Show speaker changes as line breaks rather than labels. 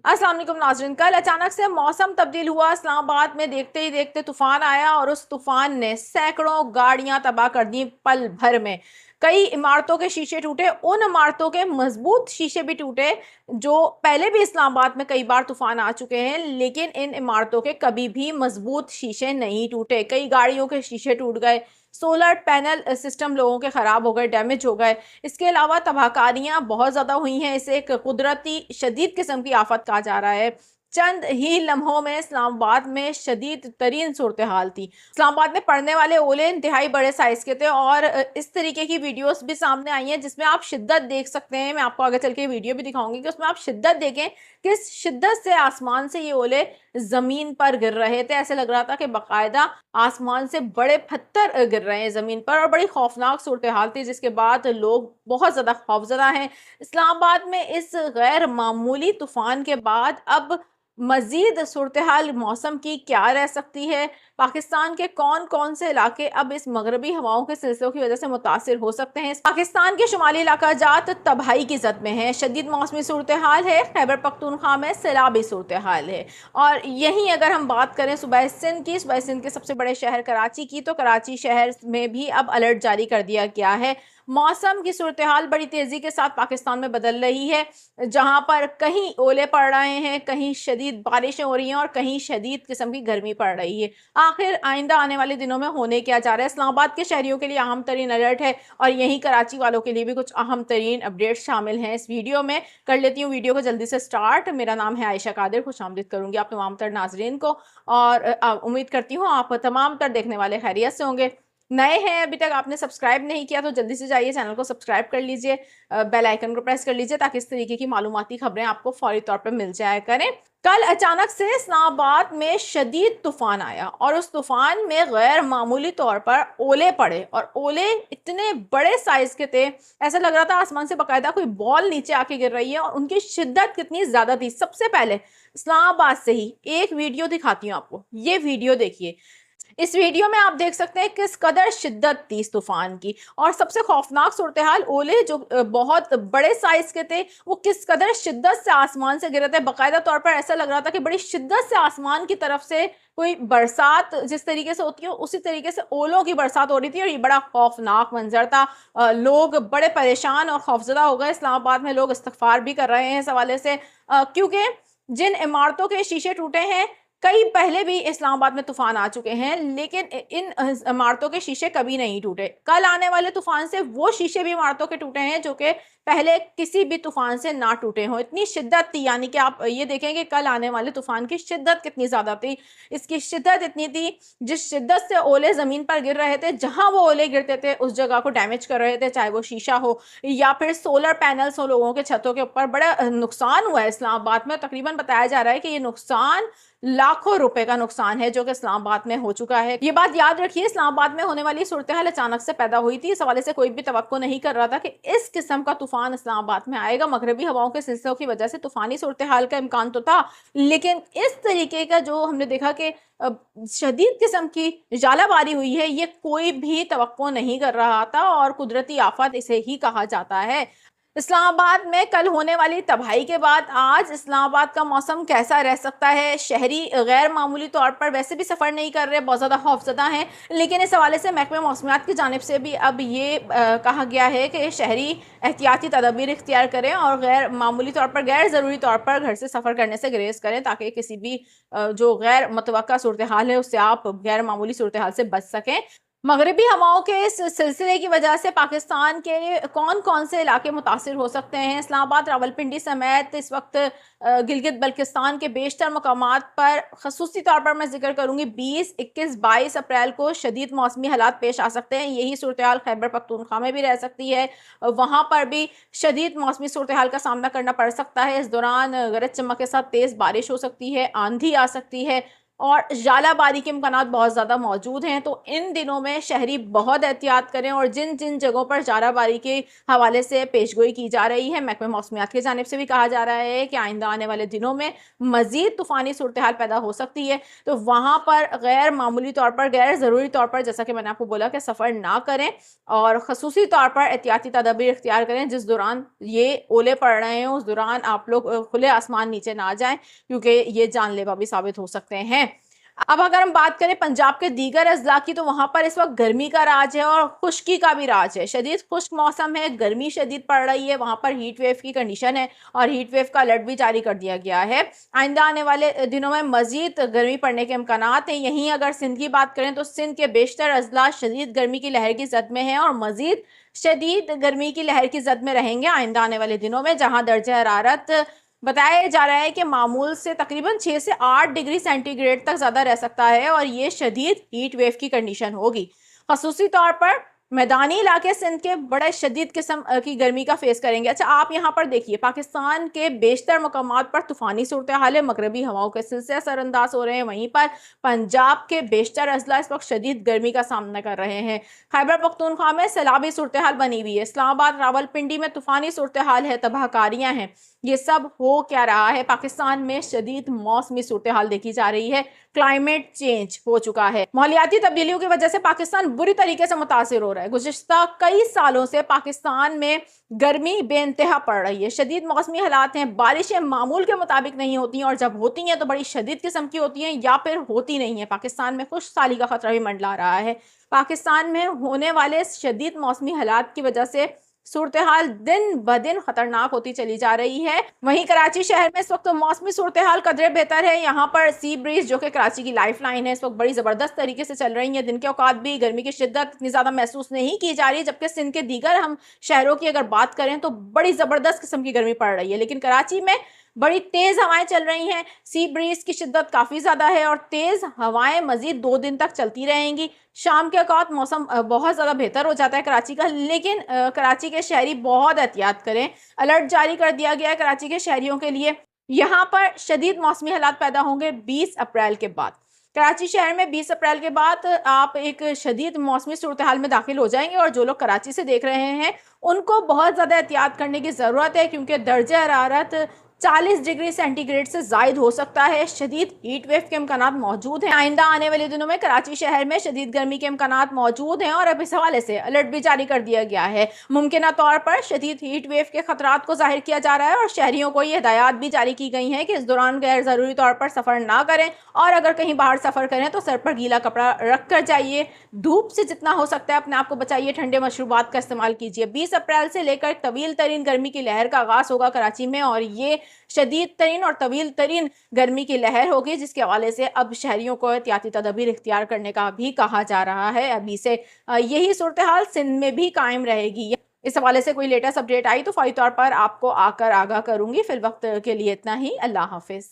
अस्सलाम वालेकुम नाज़रीन। कल अचानक से मौसम तब्दील हुआ। इस्लामाबाद में देखते ही देखते तूफान आया और उस तूफान ने सैकड़ों गाड़ियां तबाह कर दी पल भर में। कई इमारतों के शीशे टूटे, उन इमारतों के मजबूत शीशे भी टूटे जो पहले भी इस्लामाबाद में कई बार तूफान आ चुके हैं, लेकिन इन इमारतों के कभी भी मजबूत शीशे नहीं टूटे। कई गाड़ियों के शीशे टूट गए, सोलर पैनल सिस्टम लोगों के खराब हो गए, डैमेज हो गए। इसके अलावा तबाहकारियां बहुत ज़्यादा हुई हैं। इसे एक कुदरती शदीद किस्म की आफत कहा जा रहा है। चंद ही लम्हों में इस्लामाबाद में शदीद तरीन सूरत हाल थी। इस्लामाबाद में पड़ने वाले ओले इंतहाई बड़े साइज के थे और इस तरीके की वीडियोस भी सामने आई हैं जिसमें आप शिद्दत देख सकते हैं। मैं आपको आगे चल के वीडियो भी दिखाऊंगी कि उसमें आप शिद्दत देखें, किस शिद्दत से आसमान से ये ओले जमीन पर गिर रहे थे। ऐसे लग रहा था कि बाकायदा आसमान से बड़े पत्थर गिर रहे हैं जमीन पर, और बड़ी खौफनाक सूरत हाल थी जिसके बाद लोग बहुत ज्यादा खौफजदा हैं। इस्लामाबाद में इस गैर मामूली तूफान के बाद अब मजीद सूरत हाल मौसम की क्या रह सकती है? पाकिस्तान के कौन कौन से इलाके अब इस मगरबी हवाओं के सिलसिलों की वजह से मुतासिर हो सकते हैं? पाकिस्तान के शुमाली इलाका जात तबाही की जद में है, शदीद मौसमी सूरत हाल है। खैबर पख्तूनख्वा में सैलाबी सूरत हाल है। और यहीं अगर हम बात करें सूबा सिंध की, सूबा सिंध के सबसे बड़े शहर कराची की, तो कराची शहर में भी अब अलर्ट जारी कर दिया गया है। मौसम की सूरत हाल बड़ी तेजी के साथ पाकिस्तान में बदल रही है, जहां पर कहीं ओले पड़ रहे हैं, कहीं शदीद बारिशें हो रही हैं और कहीं शदीद किस्म की गर्मी पड़ रही है। आखिर आइंदा आने वाले दिनों में होने क्या जा रहा है? इस्लामाबाद के शहरियों के लिए अहम तरीन अलर्ट है और यहीं कराची वालों के लिए भी कुछ अहम तरीन अपडेट शामिल हैं इस वीडियो में। कर लेती हूँ वीडियो को जल्दी से स्टार्ट। मेरा नाम है आयशा कादिर। खुशामदीद करूंगी आप तमाम तर नाजरीन को, और उम्मीद करती हूँ आप तमाम तर देखने वाले खैरियत से होंगे। नए हैं, अभी तक आपने सब्सक्राइब नहीं किया तो जल्दी से जाइए चैनल को सब्सक्राइब कर लीजिए, बेल आइकन को प्रेस कर लीजिए ताकि इस तरीके की मालूमाती खबरें आपको फौरी तौर पर मिल जाया करें। कल अचानक से इस्लामाबाद में शदीद तूफान आया और उस तूफान में गैर मामूली तौर पर ओले पड़े, और ओले इतने बड़े साइज के थे, ऐसा लग रहा था आसमान से बाकायदा कोई बॉल नीचे आके गिर रही है। और उनकी शिद्दत कितनी ज्यादा थी, सबसे पहले इस्लामाबाद से ही एक वीडियो दिखाती हूँ आपको। ये वीडियो देखिए। इस वीडियो में आप देख सकते हैं किस कदर शिद्दत थी इस तूफान की, और सबसे खौफनाक सूरत हाल, ओले जो बहुत बड़े साइज के थे वो किस कदर शिद्दत से आसमान से गिरे थे। बाकायदा तौर पर ऐसा लग रहा था कि बड़ी शिद्दत से आसमान की तरफ से कोई बरसात जिस तरीके से होती है उसी तरीके से ओलों की बरसात हो रही थी, और ये बड़ा खौफनाक मंजर था। लोग बड़े परेशान और खौफजदा हो गए। इस्लामाबाद में लोग इस्तगफार भी कर रहे हैं इस हवाले से, क्योंकि जिन इमारतों के शीशे टूटे हैं, कई पहले भी इस्लामाबाद में तूफान आ चुके हैं लेकिन इन इमारतों के शीशे कभी नहीं टूटे। कल आने वाले तूफान से वो शीशे भी इमारतों के टूटे हैं जो कि पहले किसी भी तूफान से ना टूटे हों। इतनी शिद्दत थी, यानी कि आप ये देखें कि कल आने वाले तूफान की शिद्दत कितनी ज्यादा थी। इसकी शिद्दत इतनी थी, जिस शिद्दत से ओले जमीन पर गिर रहे थे, जहां वो ओले गिरते थे उस जगह को डैमेज कर रहे थे, चाहे वो शीशा हो या फिर सोलर पैनल्स हो लोगों के छतों के ऊपर। बड़ा नुकसान हुआ है इस्लामाबाद में। तकरीबन बताया जा रहा है कि ये नुकसान लाखों रुपए का नुकसान है जो कि इस्लामाबाद में हो चुका है। ये बात याद रखिए, इस्लामाबाद में होने वाली सूरत हाल अचानक से पैदा हुई थी। इस हवाले से कोई भी तवक्को नहीं कर रहा था कि इस किस्म का तूफान इस्लामाबाद में आएगा। मगरबी हवाओं के सिलसिलों की वजह से तूफानी सूरत हाल का इम्कान तो था, लेकिन इस तरीके का जो हमने देखा कि शदीद किस्म की जालाबारी हुई है, ये कोई भी तवक्को नहीं कर रहा था, और कुदरती आफत इसे ही कहा जाता है। इस्लामाबाद में कल होने वाली तबाही के बाद आज इस्लामाबाद का मौसम कैसा रह सकता है? शहरी गैर मामूली तौर पर वैसे भी सफ़र नहीं कर रहे, बहुत ज़्यादा खौफजदा हैं, लेकिन इस हवाले से महकमे मौसमियात की जानिब से भी अब ये कहा गया है कि शहरी एहतियाती तदबीर इख्तियार करें और गैर मामूली तौर पर, गैर ज़रूरी तौर पर घर से सफ़र करने से गुरेज करें, ताकि किसी भी जो गैर मुतवक्का सूरत हाल है उससे आप गैर मामूली सूरत हाल से बच सकें। मगरबी हवाओं के इस सिलसिले की वजह से पाकिस्तान के कौन कौन से इलाके मुतासिर हो सकते हैं? इस्लामाबाद, रावलपिंडी समेत इस वक्त गिलगित बल्किस्तान के बेशतर मकामात पर खसूसी तौर पर मैं जिक्र करूंगी 20, 21, 22 अप्रैल को शदीद मौसमी हालात पेश आ सकते हैं। यही सूरत हाल खैबर पख्तूनख्वा में भी रह सकती है, वहां पर भी शदीद मौसमी सूरत हाल का सामना करना पड़ सकता है। इस दौरान गरज चमक के साथ तेज़ बारिश हो सकती है, आंधी आ सकती है, اور ژالہ باری کے امکانات بہت زیادہ موجود ہیں۔ تو ان دنوں میں شہری بہت احتیاط کریں، اور جن جن جگہوں پر ژالہ باری کے حوالے سے پیشگوئی کی جا رہی ہے، محکمہ موسمیات کی جانب سے بھی کہا جا رہا ہے کہ آئندہ آنے والے دنوں میں مزید طوفانی صورتحال پیدا ہو سکتی ہے، تو وہاں پر غیر معمولی طور پر، غیر ضروری طور پر، جیسا کہ میں نے آپ کو بولا کہ سفر نہ کریں، اور خصوصی طور پر احتیاطی تدابیر اختیار کریں۔ جس دوران یہ اولے پڑ رہے ہیں اس دوران آپ لوگ کھلے آسمان نیچے نہ جائیں، کیونکہ یہ جان لیوا بھی ثابت ہو سکتے ہیں۔ اب اگر ہم بات کریں پنجاب کے دیگر اضلاع کی، تو وہاں پر اس وقت گرمی کا راج ہے اور خشکی کا بھی راج ہے۔ شدید خشک موسم ہے، گرمی شدید پڑ رہی ہے، وہاں پر ہیٹ ویو کی کنڈیشن ہے، اور ہیٹ ویو کا الرٹ بھی جاری کر دیا گیا ہے۔ آئندہ آنے والے دنوں میں مزید گرمی پڑنے کے امکانات ہیں۔ یہیں اگر سندھ کی بات کریں تو سندھ کے بیشتر اضلاع شدید گرمی کی لہر کی زد میں ہیں، اور مزید شدید گرمی کی لہر کی زد میں رہیں گے آئندہ آنے والے دنوں میں، جہاں درجہ حرارت بتایا جا رہا ہے کہ معمول سے تقریباً 6 سے 8 ڈگری سینٹی گریڈ تک زیادہ رہ سکتا ہے، اور یہ شدید ہیٹ ویو کی کنڈیشن ہوگی۔ خصوصی طور پر میدانی علاقے سندھ کے بڑے شدید قسم کی گرمی کا فیس کریں گے۔ اچھا، آپ یہاں پر دیکھیے، پاکستان کے بیشتر مقامات پر طوفانی صورتحال ہے، مغربی ہواؤں کے سلسلے اثر انداز ہو رہے ہیں، وہیں پر پنجاب کے بیشتر اضلاع اس وقت شدید گرمی کا سامنا کر رہے ہیں۔ خیبر پختونخوا میں سیلابی صورتحال بنی ہوئی ہے، اسلام آباد، راولپنڈی میں طوفانی صورتحال ہے، تباہ کاریاں ہیں۔ یہ سب ہو کیا رہا ہے؟ پاکستان میں شدید موسمی صورتحال دیکھی جا رہی ہے، کلائمیٹ چینج ہو چکا ہے۔ ماحولیاتی تبدیلیوں کی وجہ سے پاکستان بری طریقے سے متاثر ہو رہا ہے۔ گزشتہ کئی سالوں سے پاکستان میں گرمی بے انتہا پڑ رہی ہے، شدید موسمی حالات ہیں، بارشیں معمول کے مطابق نہیں ہوتی ہیں، اور جب ہوتی ہیں تو بڑی شدید قسم کی ہوتی ہیں، یا پھر ہوتی نہیں ہیں۔ پاکستان میں خشک سالی کا خطرہ بھی منڈلا رہا ہے۔ پاکستان میں ہونے والے شدید موسمی حالات کی وجہ سے صورتحال دن بدن خطرناک ہوتی چلی جا رہی ہے۔ وہیں کراچی شہر میں اس وقت موسمی صورتحال قدرے بہتر ہے۔ یہاں پر سی بریز، جو کہ کراچی کی لائف لائن ہے، اس وقت بڑی زبردست طریقے سے چل رہی ہے۔ دن کے اوقات بھی گرمی کی شدت اتنی زیادہ محسوس نہیں کی جا رہی، جبکہ سندھ کے دیگر ہم شہروں کی اگر بات کریں تو بڑی زبردست قسم کی گرمی پڑ رہی ہے، لیکن کراچی میں بڑی تیز ہوائیں چل رہی ہیں، سی بریز کی شدت کافی زیادہ ہے، اور تیز ہوائیں مزید 2 دن تک چلتی رہیں گی۔ شام کے اوقات موسم بہت زیادہ بہتر ہو جاتا ہے کراچی کا، لیکن کراچی کے شہری بہت احتیاط کریں۔ الرٹ جاری کر دیا گیا ہے کراچی کے شہریوں کے لیے۔ یہاں پر شدید موسمی حالات پیدا ہوں گے 20 اپریل کے بعد۔ کراچی شہر میں 20 اپریل کے بعد آپ ایک شدید موسمی صورتحال میں داخل ہو جائیں گے، اور جو لوگ کراچی سے دیکھ رہے ہیں ان کو بہت زیادہ احتیاط کرنے کی ضرورت ہے، کیونکہ درجہ حرارت 40 ڈگری سینٹی گریڈ سے زائد ہو سکتا ہے۔ شدید ہیٹ ویو کے امکانات موجود ہیں۔ آئندہ آنے والے دنوں میں کراچی شہر میں شدید گرمی کے امکانات موجود ہیں، اور اب اس حوالے سے الرٹ بھی جاری کر دیا گیا ہے۔ ممکنہ طور پر شدید ہیٹ ویو کے خطرات کو ظاہر کیا جا رہا ہے، اور شہریوں کو یہ ہدایات بھی جاری کی گئی ہیں کہ اس دوران غیر ضروری طور پر سفر نہ کریں، اور اگر کہیں باہر سفر کریں تو سر پر گیلا کپڑا رکھ کر جائیے۔ دھوپ سے جتنا ہو سکتا ہے اپنے آپ کو بچائیے، ٹھنڈے مشروبات کا استعمال کیجیے۔ 20 اپریل سے لے کر ایک طویل ترین گرمی کی لہر کا آغاز ہوگا کراچی میں، اور یہ شدید ترین اور طویل ترین گرمی کی لہر ہوگی، جس کے حوالے سے اب شہریوں کو احتیاطی تدابیر اختیار کرنے کا بھی کہا جا رہا ہے۔ ابھی سے یہی صورتحال سندھ میں بھی قائم رہے گی۔ اس حوالے سے کوئی لیٹسٹ اپڈیٹ آئی تو فوری طور پر آپ کو آ کر آگاہ کروں گی۔ فی الوقت کے لیے اتنا ہی۔ اللہ حافظ۔